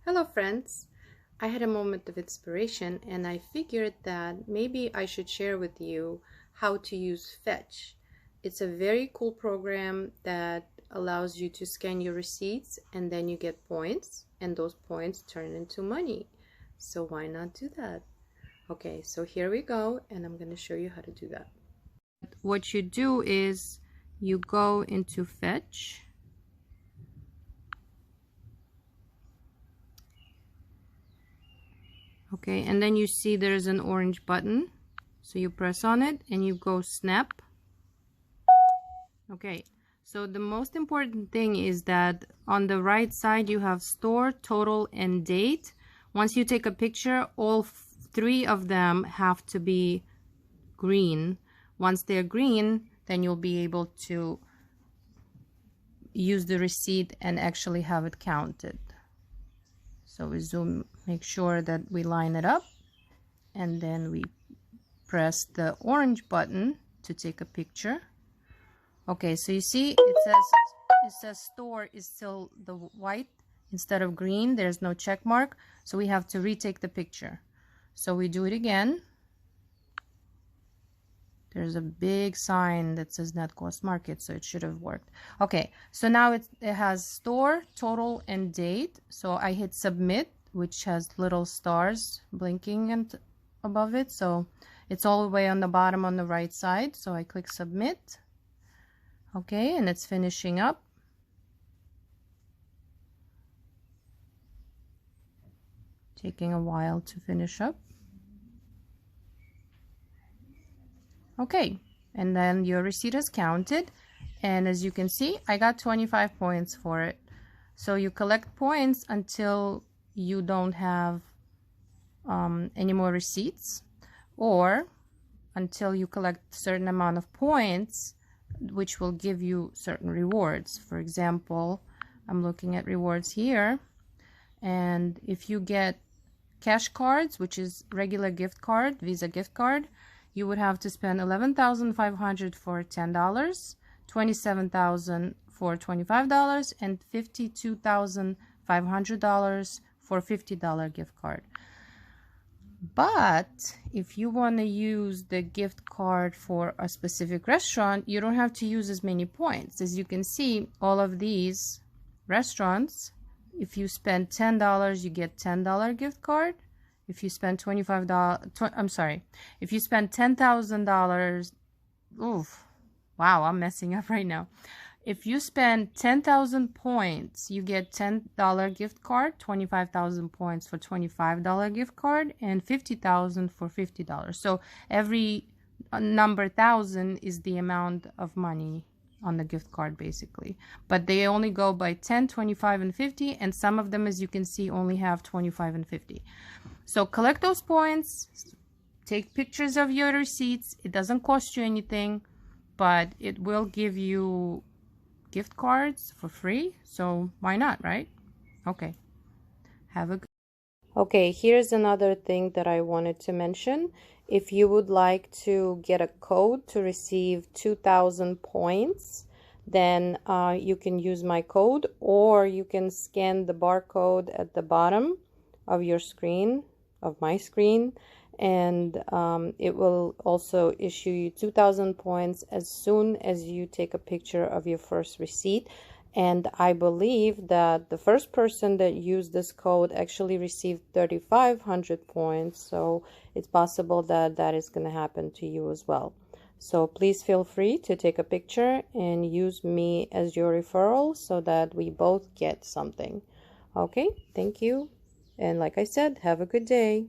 Hello friends! I had a moment of inspiration and I figured that maybe I should share with you how to use Fetch. It's a very cool program that allows you to scan your receipts and then you get points, and those points turn into money. So why not do that? Okay, so here we go, and I'm going to show you how to do that. What you do is you go into Fetch. Okay, and then you see there's an orange button, so you press on it and you go snap. Okay, so the most important thing is that on the right side you have store, total, and date. Once you take a picture, all three of them have to be green. Once they're green, then you'll be able to use the receipt and actually have it counted. So we zoom, make sure that we line it up, and then we press the orange button to take a picture. Okay, so you see it says store is still the white instead of green. There's no check mark, so we have to retake the picture. So we do it again. There's a big sign that says net cost market, so it should have worked. Okay, so now it has store, total, and date. So I hit submit, which has little stars blinking and above it. So it's all the way on the bottom on the right side. So I click submit. Okay, and it's finishing up. Taking a while to finish up. Okay, and then your receipt is counted, and as you can see, I got 25 points for it. So you collect points until you don't have any more receipts, or until you collect a certain amount of points, which will give you certain rewards. For example, I'm looking at rewards here, and if you get cash cards, which is regular gift card, Visa gift card, you would have to spend $11,500 for $10, $27,000 for $25, and $52,500 for $50 gift card. But if you want to use the gift card for a specific restaurant, you don't have to use as many points. As you can see, all of these restaurants, if you spend $10, you get $10 gift card. If you spend $25, if you spend $10,000, oof, wow, I'm messing up right now. If you spend 10,000 points, you get $10 gift card, 25,000 points for $25 gift card, and 50,000 for $50. So every number 1,000 is the amount of money on the gift card, basically. But they only go by 10, 25, and 50, and some of them, as you can see, only have 25 and 50. So collect those points, take pictures of your receipts. It doesn't cost you anything, but it will give you gift cards for free. So why not, right? Okay. Have a good. Okay, here's another thing that I wanted to mention. If you would like to get a code to receive 2,000 points, then you can use my code, or you can scan the barcode at the bottom of your screen, of my screen, and it will also issue you 2,000 points as soon as you take a picture of your first receipt. And I believe that the first person that used this code actually received 3,500 points, so it's possible that that is going to happen to you as well. So please feel free to take a picture and use me as your referral so that we both get something. Okay, thank you. And like I said, have a good day.